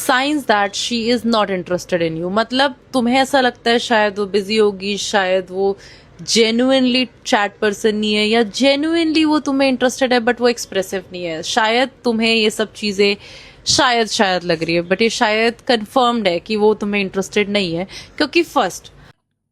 Science that she is not interested in you. मतलब तुम्हें ऐसा लगता है शायद वो बिजी होगी, शायद वो जेन्युइनली चैट पर्सन नहीं है, या जेन्युइनली वो तुम्हें इंटरेस्टेड है बट वो एक्सप्रेसिव नहीं है। शायद तुम्हें ये सब चीजें शायद शायद लग रही है, बट ये शायद कंफर्म्ड है कि वो तुम्हें इंटरेस्टेड नहीं है। क्योंकि फर्स्ट,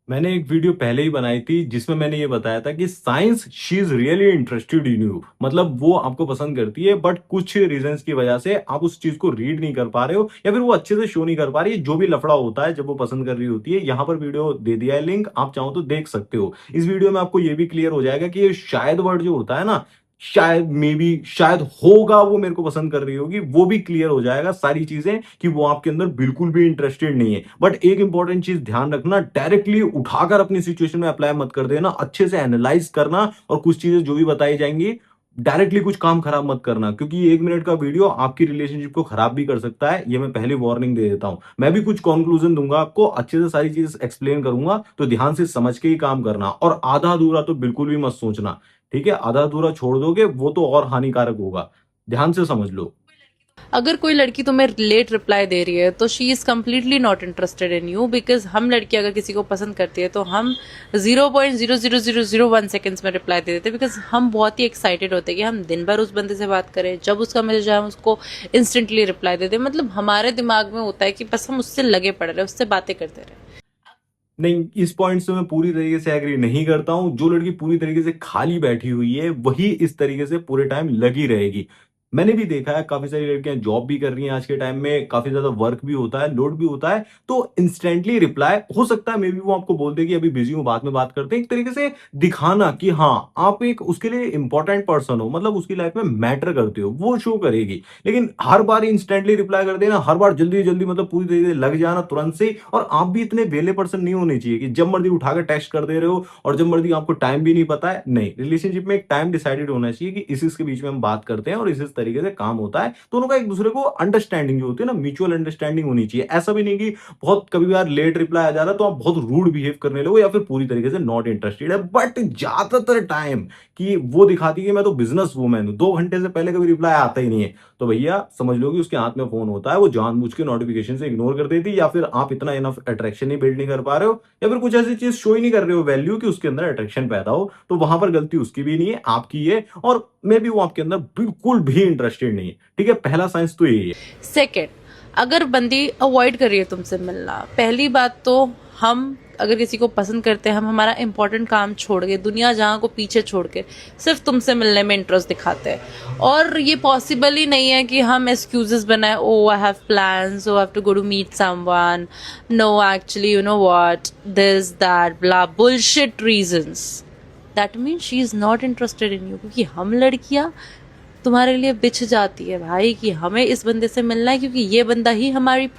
मैंने एक वीडियो पहले ही बनाई थी जिसमें मैंने ये बताया था कि science she is really interested in you, मतलब वो आपको पसंद करती है बट कुछ रीजंस की वजह से आप उस चीज को रीड नहीं कर पा रहे हो या फिर वो अच्छे से शो नहीं कर पा रही है। जो भी लफड़ा होता है जब वो पसंद कर रही होती है, यहाँ पर वीडियो दे दिया है लिंक, आप चाहो तो देख सकते हो। इस वीडियो में आपको ये भी क्लियर हो जाएगा कि ये शायद वर्ड जो होता है ना, शायद मे बी शायद होगा वो मेरे को पसंद कर रही होगी, वो भी क्लियर हो जाएगा सारी चीजें कि वो आपके अंदर बिल्कुल भी इंटरेस्टेड नहीं है। बट एक इंपॉर्टेंट चीज ध्यान रखना, डायरेक्टली उठाकर अपनी सिचुएशन में अप्लाई मत कर देना, अच्छे से एनालाइज करना और कुछ चीजें जो भी बताई जाएंगी डायरेक्टली कुछ काम खराब मत करना, क्योंकि ये 1 मिनट का वीडियो आपकी रिलेशनशिप को खराब भी कर सकता है। ये मैं पहले वार्निंग दे देता हूं। मैं भी कुछ कंक्लूजन दूंगा आपको, अच्छे से सारी चीज एक्सप्लेन करूंगा, तो ध्यान से समझ के ही काम करना और आधा अधूरा तो बिल्कुल भी मत सोचना। ठीक है, आधा अधूरा छोड़ दोगे वो तो और हानिकारक होगा। ध्यान से समझ लो। अगर कोई लड़की तुम्हें लेट रिप्लाई दे रही है तो she is completely not interested in you. Because हम लड़की अगर किसी को पसंद करती है तो हम 0.00001 में रिप्लाई दे देते हैं, बिकॉज हम बहुत ही एक्साइटेड होते हैं कि हम दिन भर उस बंदे से बात करें। जब उसका मैसेज आए हम उसको इंस्टेंटली रिप्लाई दे दें। मतलब हमारे दिमाग में होता है कि बस हम उससे लगे पड़ रहे, उससे बातें करते रहे। नहीं, इस पॉइंट से मैं पूरी तरीके से एग्री नहीं करता हूं। जो लड़की पूरी तरीके से खाली बैठी हुई है वही इस तरीके से पूरे टाइम लगी रहेगी। मैंने भी देखा है काफी सारी लड़कियां जॉब भी कर रही हैं आज के टाइम में, काफी ज्यादा वर्क भी होता है, लोड भी होता है, तो इंस्टेंटली रिप्लाई हो सकता है मे बी वो आपको बोल दे कि अभी बिजी हूं, बाद में बात करते हैं। एक तरीके से दिखाना कि हाँ आप एक उसके लिए इंपॉर्टेंट पर्सन हो, मतलब उसकी लाइफ में मैटर करते हो, वो शो करेगी। लेकिन हर बार इंस्टेंटली रिप्लाई कर देना, हर बार जल्दी जल्दी, मतलब पूरी तरीके से लग जाना तुरंत से। और आप भी इतने वेले पर्सन नहीं होने चाहिए कि जब मर्जी उठाकर टेक्स्ट कर दे रहे हो और जब मर्जी आपको टाइम भी नहीं पता है। नहीं, रिलेशनशिप में एक टाइम डिसाइडेड होना चाहिए कि इस के बीच में हम बात करते हैं और इस तरीके से काम होता है। दोनों का एक दूसरे को अंडरस्टैंडिंग जो होती है ना, म्यूचुअल अंडरस्टैंडिंग होनी चाहिए। ऐसा भी नहीं कि बहुत कभी बार लेट रिप्लाई आ जा रहा है तो आप बहुत रूड बिहेव करने लगो या फिर पूरी तरीके से नॉट इंटरेस्टेड है। बट ज्यादातर टाइम कि वो दिखाती है कि मैं तो बिजनेस वूमेन हूं, 2 घंटे से पहले कभी रिप्लाई आता ही नहीं है, तो भैया समझ लो कि उसके हाथ में फोन होता है, वो जानबूझ के नोटिफिकेशन से इग्नोर कर देती, या फिर आप इतना इनफ अट्रैक्शन नहीं बिल्ड नहीं कर पा रहे हो, या फिर कुछ ऐसी चीज शो ही नहीं कर रहे हो वैल्यू कि उसके अंदर अट्रैक्शन पैदा हो। तो वहां पर गलती उसकी भी नहीं है, आपकी है। और मे बी वो आपके अंदर बिल्कुल भी इंटरेस्टेड नहीं है। ठीक है, पहला साइंस तो यही है। सेकेंड, अगर बंदी अवॉइड कर रही है तुमसे मिलना, पहली बात तो हम अगर किसी को पसंद करते हैं, हम हमारा इंपॉर्टेंट काम छोड़ के, दुनिया जहाँ को पीछे छोड़ के सिर्फ तुमसे मिलने में इंटरेस्ट दिखाते हैं। और ये पॉसिबल ही नहीं है कि हम एक्सक्यूजेस बनाए, oh I have plans, oh I have to go to meet someone, no actually you know what, this that blah bullshit reasons. That means she is not interested in you. क्योंकि हम लड़कियां तुम्हारे लिए बिछ जाती है भाई कि हमें इस बंदे से मिलना है, क्योंकि ये बंदा ही हमारी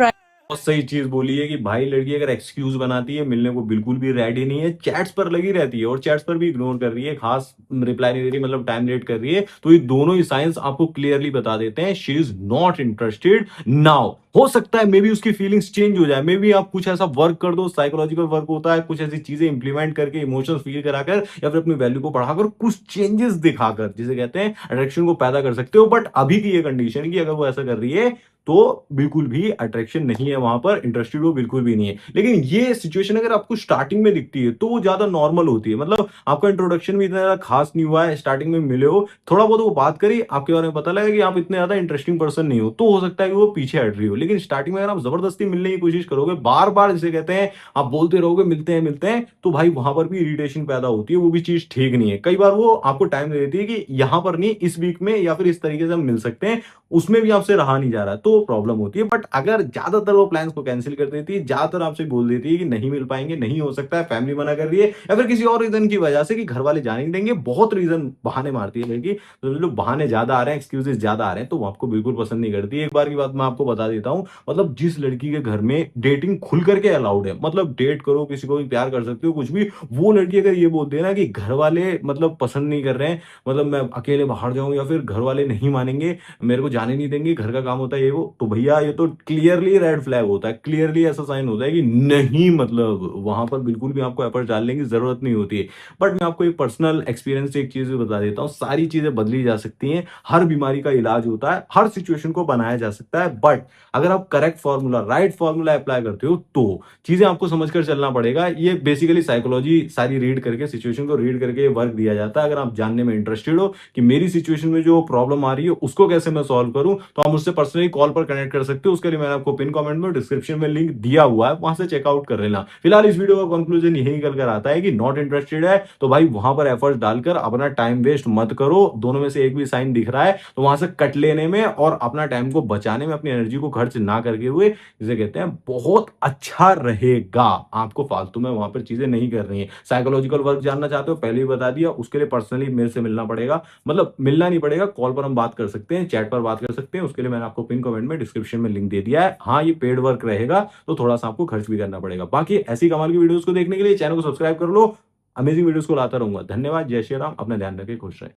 बहुत सही चीज बोली है कि भाई लड़की अगर एक्सक्यूज बनाती है, मिलने को बिल्कुल भी रेडी नहीं है, चैट्स पर लगी रहती है और चैट्स पर भी इग्नोर कर रही है, खास रिप्लाई नहीं दे रही, मतलब टाइम लेट कर रही है, तो ये दोनों ही साइंस आपको क्लियरली बता देते हैं she is not interested now. हो सकता है मे बी उसकी फीलिंग्स चेंज हो जाए, मे बी आप कुछ ऐसा वर्क कर दो, साइकोलॉजिकल वर्क होता है, कुछ ऐसी चीजें इंप्लीमेंट करके इमोशंस फील कराकर या फिर अपनी वैल्यू को बढ़ाकर कुछ चेंजेस दिखाकर, जिसे कहते हैं अट्रैक्शन को पैदा कर सकते हो। बट अभी की ये कंडीशन की अगर वो ऐसा कर रही है तो बिल्कुल भी अट्रैक्शन नहीं है, वहां पर इंटरेस्टेड वो बिल्कुल भी नहीं है। लेकिन ये सिचुएशन अगर आपको स्टार्टिंग में दिखती है तो वो ज्यादा नॉर्मल होती है, मतलब आपका इंट्रोडक्शन भी इतना ज्यादा खास नहीं हुआ है, स्टार्टिंग में मिले हो, थोड़ा बहुत वो बात करी, आपके बारे में पता लगा कि आप इतने ज्यादा इंटरेस्टिंग पर्सन नहीं हो, तो हो सकता है कि वो पीछे हट रही हो। लेकिन स्टार्टिंग में अगर आप जबरदस्ती मिलने की कोशिश करोगे, बार बार जिसे कहते हैं आप बोलते रहोगे मिलते हैं, तो भाई वहां पर भी इरिटेशन पैदा होती है, वो भी चीज ठीक नहीं है। कई बार वो आपको टाइम दे देती है कि यहां पर नहीं, इस वीक में या फिर इस तरीके से हम मिल सकते हैं, उसमें भी आपसे रहा नहीं जा रहा, तो प्रॉब्लम होती है। बट अगर ज्यादातर वो प्लान्स को कैंसिल कर देती है, ज्यादातर आपसे बोल देती है कि नहीं मिल पाएंगे, नहीं हो सकता है, फैमिली मना कर रही है, या फिर किसी और रीजन की वजह से कि घर वाले जाने नहीं देंगे, बहुत रीजन बहाने मारती है लड़की, तो जो लोग बहाने ज्यादा आ रहे हैं, एक्सक्यूजेस ज्यादा आ रहे हैं, तो वो आपको बिल्कुल पसंद नहीं करती। एक बार की बात मैं आपको बता देता हूँ, मतलब जिस लड़की के घर में डेटिंग खुल करके अलाउड है, मतलब डेट करो, किसी को भी प्यार कर सकते हो कुछ भी, वो लड़की अगर ये बोलती है ना कि घर वाले मतलब पसंद नहीं कर रहे हैं, मतलब मैं अकेले बाहर जाऊं या फिर घर वाले नहीं मानेंगे, मेरे को जाने नहीं देंगे, घर का काम होता है ये वो, तो भैया ये तो क्लियरली रेड फ्लैग होता है, क्लियरली ऐसा साइन होता है कि नहीं, मतलब वहां पर बिल्कुल भी आपको एफर्ट डालने की जरूरत नहीं होती है। बट मैं आपको एक पर्सनल एक्सपीरियंस से एक चीज भी बता देता हूँ, सारी चीजें बदली जा सकती हैं, हर बीमारी का इलाज होता है, हर सिचुएशन को बनाया जा सकता है, बट अगर आप correct formula, right formula apply करते हो तो चीजें आपको समझकर चलना पड़ेगा। ये बेसिकली साइकोलॉजी सारी रीड करके, सिचुएशन को रीड करके वर्क दिया जाता है। अगर आप जानने में इंटरेस्टेड हो कि मेरी सिचुएशन में जो प्रॉब्लम आ रही है उसको कैसे मैं सॉल्व करूं, तो आप मुझसे पर्सनली कॉल पर कनेक्ट कर सकते हो। उसके लिए मैंने आपको पिन कमेंट में, डिस्क्रिप्शन में लिंक दिया हुआ है, वहां से चेकआउट कर लेना। फिलहाल इस वीडियो का कंक्लूजन यही निकल कर आता है कि नॉट इंटरेस्टेड है तो भाई वहां पर एफर्ट डालकर अपना टाइम वेस्ट मत करो। दोनों में से एक भी साइन दिख रहा है तो वहां से कट लेने में और अपना टाइम को बचाने में, अपनी एनर्जी को खर्च ना करके हुए, जिसे कहते हैं बहुत अच्छा रहेगा। आपको फालतू में वहां पर चीजें नहीं कर रही है। साइकोलॉजिकल वर्क जानना चाहते हो, पहले ही बता दिया, उसके लिए पर्सनली मेरे से मिलना पड़ेगा, मतलब मिलना नहीं पड़ेगा, कॉल पर हम बात कर सकते हैं, चैट पर बात कर सकते हैं। उसके लिए मैंने आपको पिन कमेंट में, डिस्क्रिप्शन में लिंक दे दिया है। हाँ, ये पेड वर्क रहेगा तो थोड़ा सा आपको खर्च भी करना पड़ेगा। बाकी ऐसी कमाल की वीडियोस को देखने के लिए चैनल को सब्सक्राइब कर लो, अमेजिंग वीडियोस को लाता रहूंगा। धन्यवाद, जय श्री राम, अपना ध्यान रखें, खुश रहें।